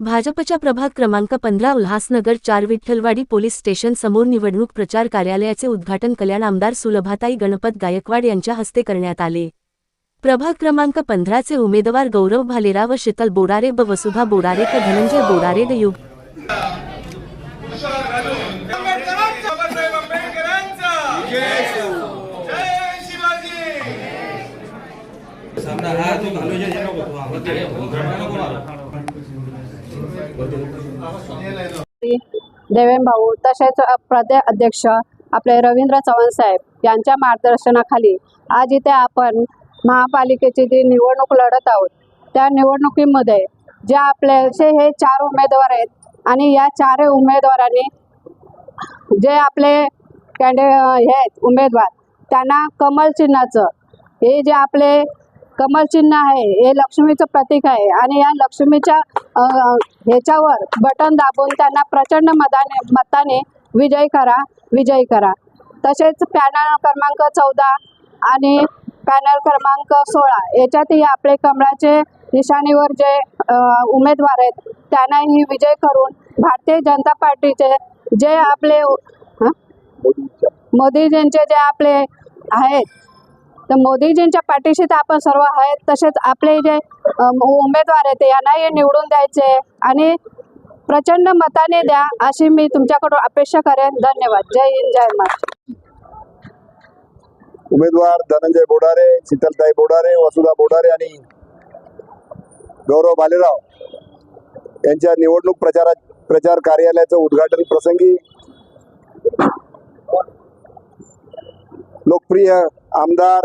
भाजपच्या प्रभाग क्रमांक 15 उल्हासनगर 4 विठ्ठलवाडी पोलीस स्टेशन समोर निवडणूक प्रचार कार्यालयाचे उद्घाटन कल्याण आमदार सुलभाताई गणपत गायकवाड यांच्या हस्ते करण्यात आले। प्रभाग क्रमांक 15 चे उमेदवार गौरव भालेराव व शीतल बोरारे व वसुधा बोरारे व धनंजय बोरारे व युग देवेन भाऊ तसेच प्रदेश अध्यक्ष आपले रवींद्र चव्हाण साहेब यांच्या मार्गदर्शनाखाली आज इथे आपण महापालिकेची जी निवडणूक लढत आहोत त्या निवडणुकीमध्ये जे आपले हे 4 उमेदवार आहेत आणि या 4 उमेदवारांनी जे आपले हे उमेदवार त्यांना कमल चिन्हाचं हे जे आपले कमल चिन्ह आहे हे लक्ष्मीचं प्रतीक आहे आणि या लक्ष्मीच्या ह्याच्यावर बटन दाबून त्यांना प्रचंड मताने विजयी करा। तसेच पॅनल क्रमांक 14 आणि पॅनल क्रमांक 16 याच्यातही आपले कमळाचे निशाणीवर जे उमेदवार आहेत त्यांनाही विजय करून भारतीय जनता पार्टीचे जे आपले मोदीजींचे जे आपले आहेत तर मोदीजींच्या पाठीशी तर आपण सर्व आहेत, तसेच आपले जे उमेदवार आहेत यांनाही निवडून द्यायचे आणि प्रचंड मताने द्या अशी मी तुमच्याकडून अपेक्षा करेन। धन्यवाद। जय हिंद जय महाराष्ट्र। उमेदवार धनंजय बोरारे, शीतलताई बोरारे, वसुधा बोरारे आणि गौरव भालेराव यांच्या निवडणूक प्रचार कार्यालयाचं उद्घाटन प्रसंगी लोकप्रिय आमदार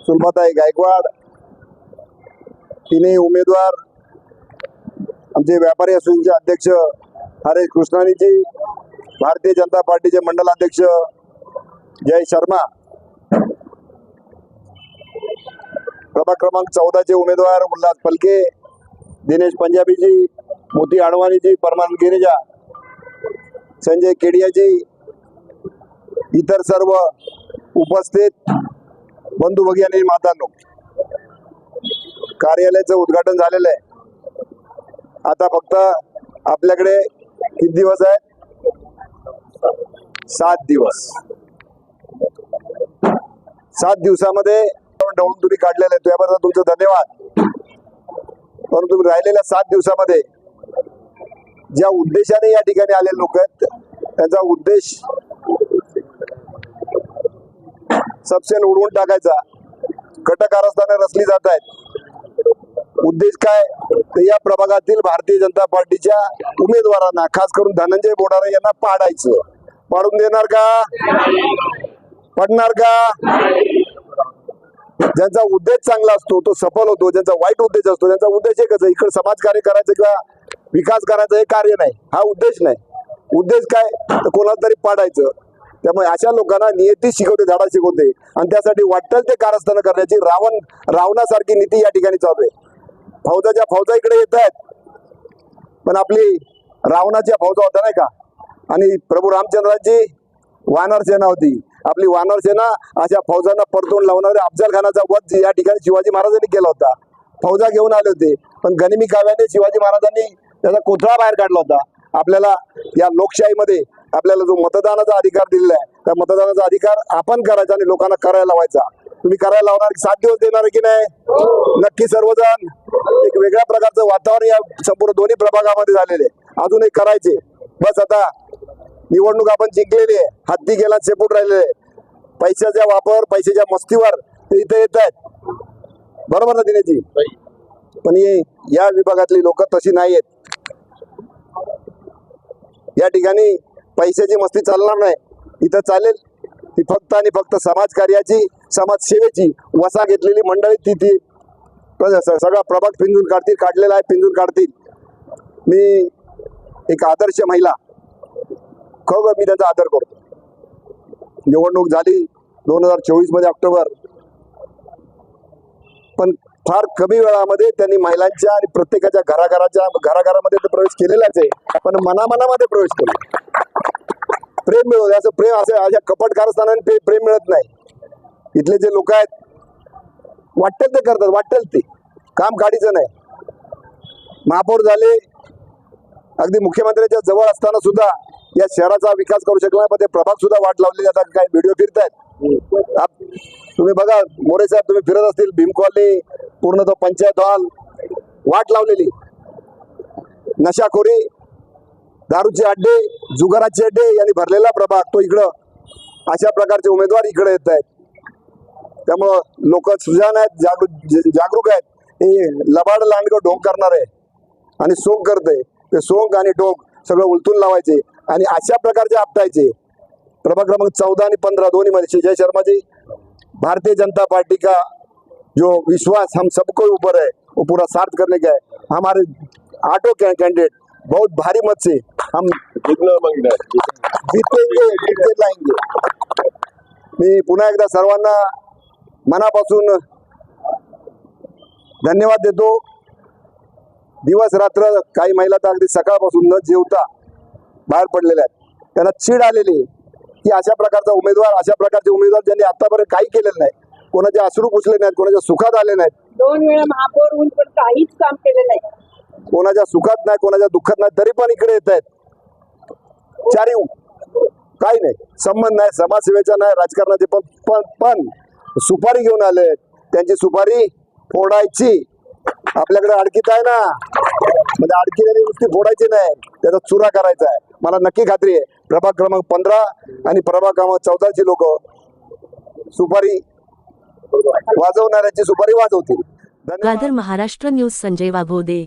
सुलभाताई गायकवाड, तिन्ही उमेदवार, आमचे व्यापारी असोसिएशनचे अध्यक्ष हरेश कृष्णानीजी, भारतीय जनता पार्टीचे मंडल अध्यक्ष जय शर्मा, प्रभाग क्रमांक 14 चे उमेदवार उल्हास पलके, दिनेश पंजाबीजी, मोती आडवाणीजी, परमानंद गिरिजा, संजय केडियाजी, इतर सर्व उपस्थित बंधू भगिनी मातांनो, कार्यालयाचं उद्घाटन झालेलं आहे। आता फक्त आपल्याकडे किती दिवस आहेत? 7 दिवस। 7 दिवसामध्ये ढवळून तुम्ही काढलेलं आहे, त्याबद्दल तुमचं धन्यवाद। परंतु तुम्ही राहिलेल्या 7 दिवसामध्ये ज्या उद्देशाने या ठिकाणी आलेले लोक आहेत त्यांचा उद्देश सबसेल उडवून टाकायचा, कटकारस्थाने रचली जात आहेत। उद्देश काय? तर या प्रभागातील भारतीय जनता पार्टीच्या उमेदवारांना, खास करून धनंजय बोरारे यांना पाडायचं। पाडून देणार का? पडणार का? ज्यांचा उद्देश चांगला असतो तो सफल होतो, ज्यांचा वाईट उद्देश असतो त्यांचा उद्देश एकच आहे, इकडे समाजकार्य करायचं किंवा विकास करायचं हे कार्य नाही, हा उद्देश नाही। उद्देश काय? तर कोणाला तरी पाडायचं। त्यामुळे अशा लोकांना नियती शिकवते, धडा शिकवते आणि त्यासाठी वाटेल ते कारस्थान करण्याची रावणासारखी नीती या ठिकाणी चालू आहे। फौजा इकडे येत आहेत, पण आपली रावणाच्या फौजा होत्या नाही का, आणि प्रभू रामचंद्रांची वानर सेना होती। आपली वानर सेना अशा फौजांना परतून लावणारे अफजल खानाचा वध या ठिकाणी शिवाजी महाराजांनी केला होता। फौजा घेऊन आले होते, पण गनिमी काव्याने शिवाजी महाराजांनी त्याचा कोथळा बाहेर काढला होता। आपल्याला या लोकशाहीमध्ये आपल्याला जो मतदानाचा अधिकार दिलेला आहे त्या मतदानाचा अधिकार आपण करायचा आणि लोकांना करायला लावायचा। तुम्ही करायला लावणार 7 दिवस देणार की नाही? नक्की सर्वजण। एक वेगळ्या प्रकारचं वातावरण या संपूर्ण दोन्ही प्रभागामध्ये झालेले, अजून एक करायचे। बस आता निवडणूक आपण जिंकलेली आहे, हत्ती गेला शेपूट राहिलेले, पैशाचा वापर, पैशाच्या मस्तीवर ते इथे येत आहेत, बरोबर ना दिनेशजी? पण या विभागातली लोक तशी नाही आहेत। या ठिकाणी पैशाची मस्ती चालणार नाही, इथं चालेल ती फक्त आणि फक्त समाजकार्याची, समाजसेवेची वसा घेतलेली मंडळी ती सगळा प्रभाग पिंजून काढतील, काढलेला आहे, पिंजून काढतील। मी एक आदर्श महिला, खरं मी त्याचा आदर करतो। निवडणूक झाली 2024 मध्ये ऑक्टोबर, पण फार कमी वेळामध्ये त्यांनी महिलांच्या आणि प्रत्येकाच्या घराघरामध्ये प्रवेश केलेलाच आहे, पण मनामध्ये प्रवेश केला। प्रेम मिळवलं, असं प्रेम अशा कपट कारस्थानांनी प्रेम मिळत नाही। इथले जे लोक आहेत वाटेल ते करतात, वाटेल ते काम काढीचं नाही। महापौर झाले, अगदी मुख्यमंत्र्यांच्या जवळ असताना सुद्धा या शहराचा विकास करू शकला नाही, पण ते प्रभाग सुद्धा वाट लावलेली. आता काही व्हिडिओ फिरतायत, तुम्ही बघा मोरे साहेब, तुम्ही फिरत असतील भीम कॉलनी, पूर्ण तो पंचायत हॉल, वाट लावलेली. नशाखोरी, दारूचे अड्डे, जुगाराचे अड्डे यांनी भरलेला प्रभाग तो इकडं. अशा प्रकारचे उमेदवार इकडे येत आहेत. त्यामुळं लोक सुजाण आहेत, जागरूक आहेत. हे लबाड लांडगं ढोंग करणार आहे आणि सोंग करते, ते सोंग आणि ढोंग सगळं उलटून लावायचे आणि अशा प्रकारचे आपटायचे. प्रभाग क्रमांक 14 आणि 15 दोन्ही मध्ये जय शर्मा जी, भारतीय जनता पार्टी का जो विश्वास हम सबको ऊपर है वो पूरा सार्थ करने का है. हमारे 8 कैंडिडेट बहुत भारी मत से हम जीतेंगे, जीत लाएंगे. मी पुन्हा एकदा सर्वांना मनापासून धन्यवाद देतो. दिवस रात्र काही महिला तर अगदी सकाळपासून न जेवता बाहेर पडलेल्या आहेत. त्यांना चीड आलेली की अशा प्रकारचा उमेदवार, अशा प्रकारचे उमेदवार ज्यांनी आतापर्यंत काही केलेलं नाही, कोणाचे अश्रू पुसले नाहीत, कोणाच्या सुखात आले नाहीत, 2 वेळा महापौर होऊन पण काहीच काम केलं नाही, कोणाच्या सुखात नाही, कोणाच्या दुःखात नाही, तरी पण इकडे येत आहेत. चारी काही नाही, संबंध नाही, समाजसेवेचा नाही, राजकारणाचे पण सुपारी घेऊन आले. त्यांची सुपारी फोडायची. आपल्याकडे अडकीत आहे ना, म्हणजे अडकिलेली नुसती फोडायची नाही, त्याचा चुरा करायचा आहे. मला नक्की खात्री आहे प्रभाग क्रमांक 15 आणि प्रभाग क्रमांक 14 ची लोक सुपारी वाजवणाऱ्याची सुपारी वाजवतील. गादर महाराष्ट्र न्यूज संजय वाघोदे.